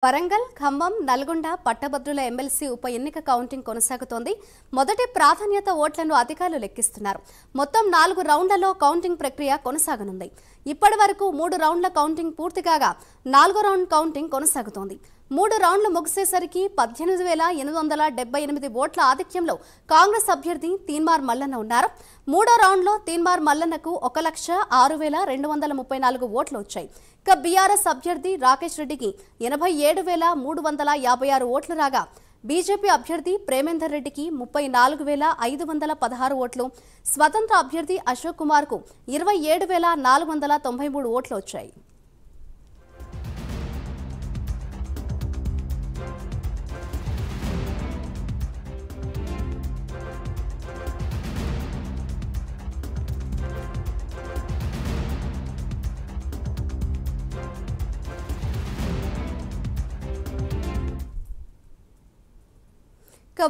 వరంగల్, ఖమ్మం, నల్గొండ పట్టభద్రుల ఎమ్మెల్సీ ఉప ఎన్నిక కౌంటింగ్ కొనసాగుతోంది. మొదటి ప్రాధాన్యత ఓట్లను అధికారులు లెక్కిస్తున్నారు. మొత్తం 4 రౌండ్లలో కౌంటింగ్ ప్రక్రియ కొనసాగనుంది. ఇప్పటి వరకు 3 రౌండ్ల కౌంటింగ్ పూర్తి కాగా 4వ రౌండ్ కౌంటింగ్ కొనసాగుతోంది. 3 రౌండ్లు ముగిసేసరికి 18,878 ఓట్ల ఆధిక్యంలో కాంగ్రెస్ అభ్యర్థి తీన్మార్ మల్లన్న ఉన్నారు. 3వ రౌండ్లో తీన్మార్ మల్లన్నకు 1,06,234 ఓట్లు వచ్చాయి. ఇక బీఆర్ఎస్ అభ్యర్థి రాకేష్ రెడ్డికి 87,356 ఓట్లు రాగా బీజేపీ అభ్యర్థి ప్రేమేందర్ రెడ్డికి 34,516 ఓట్లు, స్వతంత్ర అభ్యర్థి అశోక్ కుమార్కు 27,493 ఓట్లు వచ్చాయి.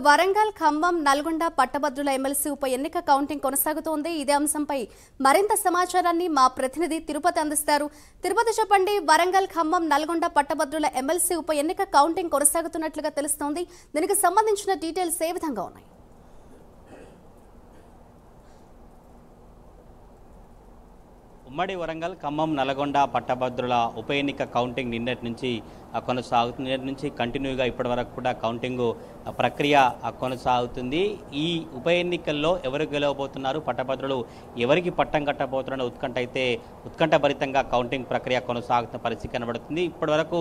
వరంగల్, ఖమ్మం, నల్గొండ పట్టభద్రుల ఎమ్మెల్సీ ఉప ఎన్నిక కౌంటింగ్ కొనసాగుతోంది. ఇదే అంశంపై మరింత సమాచారాన్ని మా ప్రతినిధి తిరుపతి అందిస్తారు. తిరుపతి, చెప్పండి. వరంగల్, ఖమ్మం, నల్గొండ పట్టభద్రుల ఎమ్మెల్సీ ఉప ఎన్నిక కౌంటింగ్ కొనసాగుతున్నట్లుగా తెలుస్తోంది. దీనికి సంబంధించిన డీటెయిల్స్ ఏ విధంగా ఉన్నాయి? ఉమ్మడి వరంగల్, ఖమ్మం, నల్గొండ పట్టభద్రుల ఉప ఎన్నిక కౌంటింగ్ నిన్నటి నుంచి కొనసాగుతుంది. నిన్నటి నుంచి కంటిన్యూగా ఇప్పటి వరకు కూడా కౌంటింగ్ ప్రక్రియ కొనసాగుతుంది. ఈ ఉప ఎన్నికల్లో ఎవరు గెలవబోతున్నారు, పట్టభద్రులు ఎవరికి పట్టం కట్టబోతున్న ఉత్కంఠభరితంగా కౌంటింగ్ ప్రక్రియ కొనసాగుతున్న పరిస్థితి కనబడుతుంది. ఇప్పటి వరకు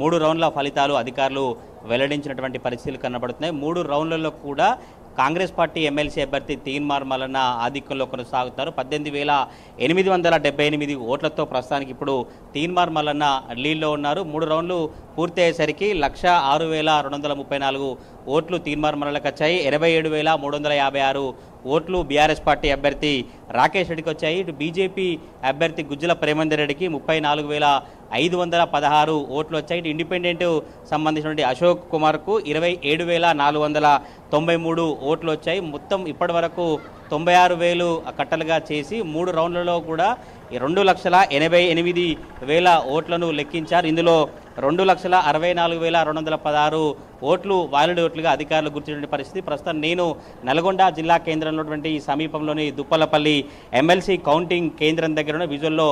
3 రౌండ్ల ఫలితాలు అధికారులు వెల్లడించినటువంటి పరిస్థితులు కనబడుతున్నాయి. 3 రౌండ్లలో కూడా కాంగ్రెస్ పార్టీ ఎమ్మెల్సీ అభ్యర్థి తీన్మార్ మల్లన్న ఆధిక్యంలో కొనసాగుతారు. 18,878 ఓట్లతో ప్రస్తుతానికి ఇప్పుడు తీన్మార్ మల్లన్న లీడ్లో ఉన్నారు. 3 రౌండ్లు పూర్తి అయ్యేసరికి 1,06,234 ఓట్లు తీన్మార్ మల్లన్నకు వచ్చాయి. 87,356 ఓట్లు బీఆర్ఎస్ పార్టీ అభ్యర్థి రాకేష్ రెడ్డికి వచ్చాయి. ఇటు బీజేపీ అభ్యర్థి గుజ్జల ప్రేమేందర్ రెడ్డికి 34,516 ఓట్లు వచ్చాయి. ఇటు ఇండిపెండెంట్ సంబంధించినటువంటి అశోక్ కుమార్కు 27,493 ఓట్లు వచ్చాయి. మొత్తం ఇప్పటి వరకు 96,000 కట్టలుగా చేసి 3 రౌండ్లలో కూడా 2,88,000 ఓట్లను లెక్కించారు. ఇందులో 2,64,216 ఓట్లు వాలిడ్ ఓట్లుగా అధికారులు గుర్తించిన పరిస్థితి. ప్రస్తుతం నేను నల్గొండ జిల్లా కేంద్రంలో సమీపంలోని దుప్పలపల్లి ఎమ్మెల్సీ కౌంటింగ్ కేంద్రం దగ్గర ఉన్న విజువల్లో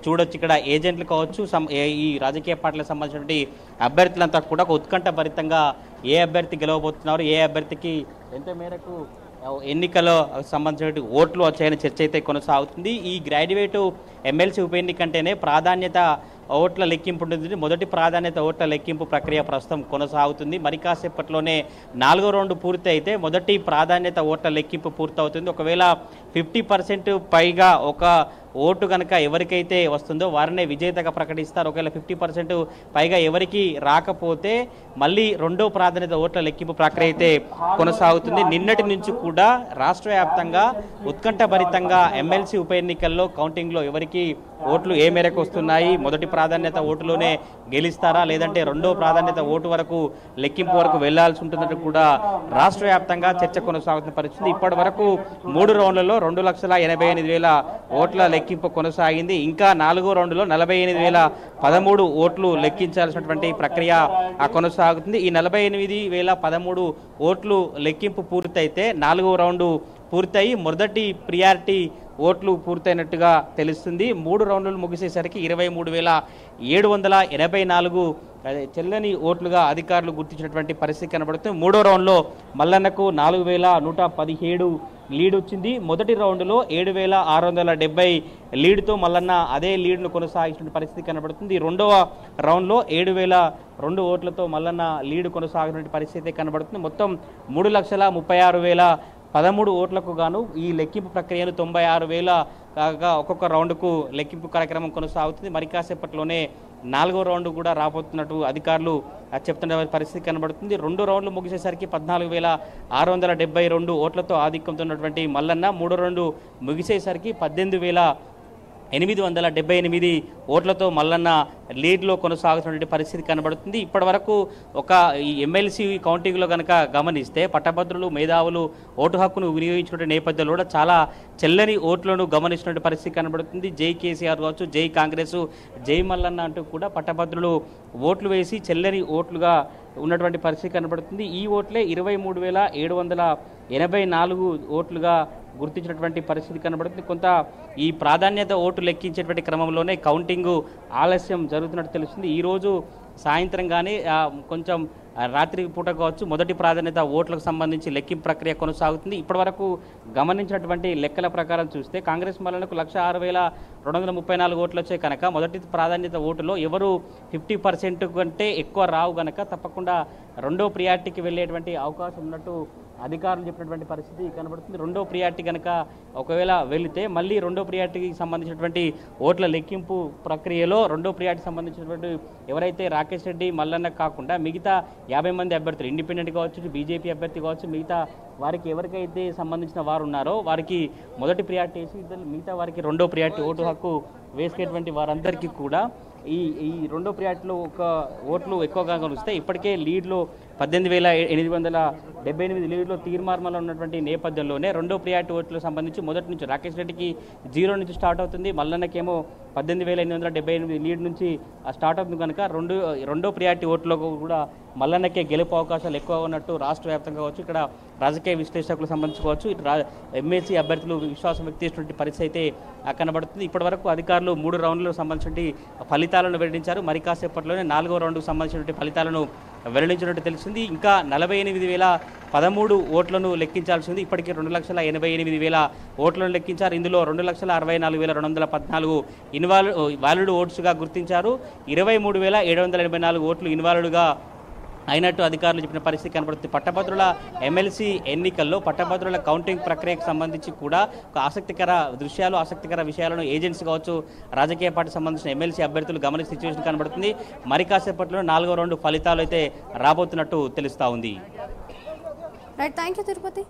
చూడొచ్చు. ఇక్కడ ఏజెంట్లు కావచ్చు, ఈ రాజకీయ పార్టీలకు సంబంధించినటువంటి అభ్యర్థులంతా కూడా ఉత్కంఠభరితంగా ఏ అభ్యర్థి గెలవబోతున్నారు, ఏ అభ్యర్థికి ఎంత మేరకు ఎన్నికల్లో సంబంధించిన ఓట్లు వచ్చాయని చర్చ అయితే కొనసాగుతుంది. ఈ గ్రాడ్యుయేట్ ఎమ్మెల్సీ ఉప ఎన్నిక అంటేనే ప్రాధాన్యత ఓట్ల లెక్కింపు ఉంటుంది. మొదటి ప్రాధాన్యత ఓట్ల లెక్కింపు ప్రక్రియ ప్రస్తుతం కొనసాగుతుంది. మరి కాసేపట్లోనే 4వ రౌండ్ పూర్తి అయితే మొదటి ప్రాధాన్యత ఓట్ల లెక్కింపు పూర్తవుతుంది. ఒకవేళ 50% పైగా ఒక ఓటు కనుక ఎవరికైతే వస్తుందో వారినే విజేతగా ప్రకటిస్తారు. ఒకవేళ 50% పైగా ఎవరికి రాకపోతే మళ్ళీ 2వ ప్రాధాన్యత ఓట్ల లెక్కింపు ప్రక్రియ అయితే కొనసాగుతుంది. నిన్నటి నుంచి కూడా రాష్ట్ర వ్యాప్తంగా ఉత్కంఠభరితంగా ఎమ్మెల్సీ ఉప ఎన్నికల్లో కౌంటింగ్లో ఎవరికి ఓట్లు ఏ మేరకు వస్తున్నాయి, మొదటి ప్రాధాన్యత ఓటులోనే గెలుస్తారా లేదంటే 2వ ప్రాధాన్యత ఓటు వరకు లెక్కింపు వరకు వెళ్లాల్సి ఉంటుందంటూ కూడా రాష్ట్ర వ్యాప్తంగా చర్చ కొనసాగుతున్న పరిస్థితి. ఇప్పటి వరకు 3 రౌండ్లలో 2,88,000 ఓట్ల లెక్కింపు కొనసాగింది. ఇంకా 4వ రౌండ్లో 48,013 ఓట్లు లెక్కించాల్సినటువంటి ప్రక్రియ కొనసాగుతుంది. ఈ 48,013 ఓట్లు లెక్కింపు పూర్తయితే 4వ రౌండ్ పూర్తయి మొదటి ప్రియారిటీ ఓట్లు పూర్తయినట్టుగా తెలుస్తుంది. 3 రౌండ్లు ముగిసేసరికి 23,784 చెల్లని ఓట్లుగా అధికారులు గుర్తించినటువంటి పరిస్థితి కనబడుతుంది. 3వ రౌండ్లో మల్లన్నకు 4,117 లీడ్ వచ్చింది. మొదటి రౌండ్లో 7,670 లీడ్తో మల్లన్న అదే లీడ్ను కొనసాగించిన పరిస్థితి కనబడుతుంది. 2వ రౌండ్లో 7,002 ఓట్లతో మల్లన్న లీడ్ కొనసాగినటువంటి పరిస్థితి కనబడుతుంది. మొత్తం 3,36,013 ఓట్లకు గాను ఈ లెక్కింపు ప్రక్రియను 96,000 కాగా ఒక్కొక్క రౌండ్కు లెక్కింపు కార్యక్రమం కొనసాగుతుంది. మరి కాసేపట్లోనే 4వ రౌండ్ కూడా రాబోతున్నట్టు అధికారులు చెప్తున్న పరిస్థితి కనబడుతుంది. 2 రౌండ్లు ముగిసేసరికి 14,672 ఓట్లతో ఆధిక్యంతో ఉన్నటువంటి మల్లన్న 3వ రౌండ్ ముగిసేసరికి 18,000 878 ఓట్లతో మల్లన్న లీడ్లో కొనసాగుతున్నటువంటి పరిస్థితి కనబడుతుంది. ఇప్పటి వరకు ఈ ఎమ్మెల్సీ కౌంటింగ్లో కనుక గమనిస్తే పట్టభద్రులు మేధావులు ఓటు హక్కును వినియోగించిన నేపథ్యంలో కూడా చాలా చెల్లని ఓట్లను గమనిస్తున్న పరిస్థితి కనబడుతుంది. జై కేసీఆర్ కావచ్చు, జై కాంగ్రెస్, జై మల్లన్న అంటూ కూడా పట్టభద్రులు ఓట్లు వేసి చెల్లని ఓట్లుగా ఉన్నటువంటి పరిస్థితి కనబడుతుంది. ఈ ఓట్లే 23,784 ఓట్లుగా గుర్తించినటువంటి పరిస్థితి కనబడుతుంది. కొంత ఈ ప్రాధాన్యత ఓటు లెక్కించేటువంటి క్రమంలోనే కౌంటింగ్ ఆలస్యం జరుగుతున్నట్టు తెలుస్తుంది. ఈరోజు సాయంత్రం కానీ కొంచెం రాత్రి పూట కావచ్చు మొదటి ప్రాధాన్యత ఓట్లకు సంబంధించి లెక్కింపు ప్రక్రియ కొనసాగుతుంది. ఇప్పటివరకు గమనించినటువంటి లెక్కల ప్రకారం చూస్తే కాంగ్రెస్ మల్లన్నకు 1,06,234 ఓట్లు వచ్చాయి కనుక మొదటి ప్రాధాన్యత ఓటులో ఎవరు 50% కంటే ఎక్కువ రావు కనుక తప్పకుండా రెండో ప్రియారిటీకి వెళ్ళేటువంటి అవకాశం ఉన్నట్టు అధికారులు చెప్పినటువంటి పరిస్థితి కనబడుతుంది. రెండో ప్రియారిటీ కనుక ఒకవేళ వెళితే మళ్ళీ రెండో ప్రియారిటీకి సంబంధించినటువంటి ఓట్ల లెక్కింపు ప్రక్రియలో రెండో ప్రియారిటీకి సంబంధించినటువంటి ఎవరైతే రాకేష్ రెడ్డి మల్లన్న కాకుండా మిగతా 50 మంది అభ్యర్థులు ఇండిపెండెంట్ కావచ్చు, బీజేపీ అభ్యర్థి కావచ్చు, మిగతా వారికి ఎవరికైతే సంబంధించిన వారు ఉన్నారో వారికి మొదటి ప్రియారిటీ వేసి మిగతా వారికి రెండో ప్రియారిటీ ఓటు హక్కు వేసుకేటువంటి వారందరికీ కూడా ఈ రెండో ప్రియారిటీలో ఒక ఓట్లు ఎక్కువగా కనిపిస్తే ఇప్పటికే లీడ్లో 18,878 లీడ్లో తీర్మార్మలో ఉన్నటువంటి నేపథ్యంలోనే రెండో ప్రియారిటీ ఓట్లకు సంబంధించి మొదటి నుంచి రాకేష్ రెడ్డికి 0 నుంచి స్టార్ట్ అవుతుంది, మల్లన్నకేమో 18,878 లీడ్ నుంచి స్టార్ట్ అవుతుంది కనుక రెండో ప్రియారిటీ ఓట్లో కూడా మల్లన్నకే గెలుపు అవకాశాలు ఎక్కువ ఉన్నట్టు రాష్ట్ర వ్యాప్తంగా కావచ్చు, ఇక్కడ రాజకీయ విశ్లేషకులకు సంబంధించుకోవచ్చు, ఇటు ఎమ్మెల్సీ అభ్యర్థులు విశ్వాసం వ్యక్తం చేసినటువంటి పరిస్థితి అయితే కనబడుతుంది. ఇప్పటివరకు అధికారులు 3 రౌండ్లకు సంబంధించినటువంటి ఫలితాలను వెల్లడించారు. మరి కాసేపట్లోనే 4వ రౌండ్కు సంబంధించినటువంటి ఫలితాలను వెల్లడించినట్టు తెలిసింది. ఇంకా 48,013 ఓట్లను లెక్కించాల్సి ఉంది. ఇప్పటికే 2,88,000 ఓట్లను లెక్కించారు. ఇందులో 2,64,214 ఇన్వాలిడ్ ఓట్స్గా గుర్తించారు. 23,784 ఓట్లు ఇన్వాలిడ్గా అయినట్టు అధికారులు చెప్పిన పరిస్థితి కనబడుతుంది. పట్టభద్రుల ఎమ్మెల్సీ ఎన్నికల్లో పట్టభద్రుల కౌంటింగ్ ప్రక్రియకు సంబంధించి కూడా ఒక ఆసక్తికర విషయాలను ఏజెంట్స్ కావచ్చు, రాజకీయ పార్టీకి సంబంధించిన ఎమ్మెల్సీ అభ్యర్థులు గమనించే సిచ్యువేషన్ కనబడుతుంది. మరి కాసేపట్లో 4వ రౌండ్ ఫలితాలు అయితే రాబోతున్నట్టు తెలుస్తా ఉంది. Right, thank you Tirupati.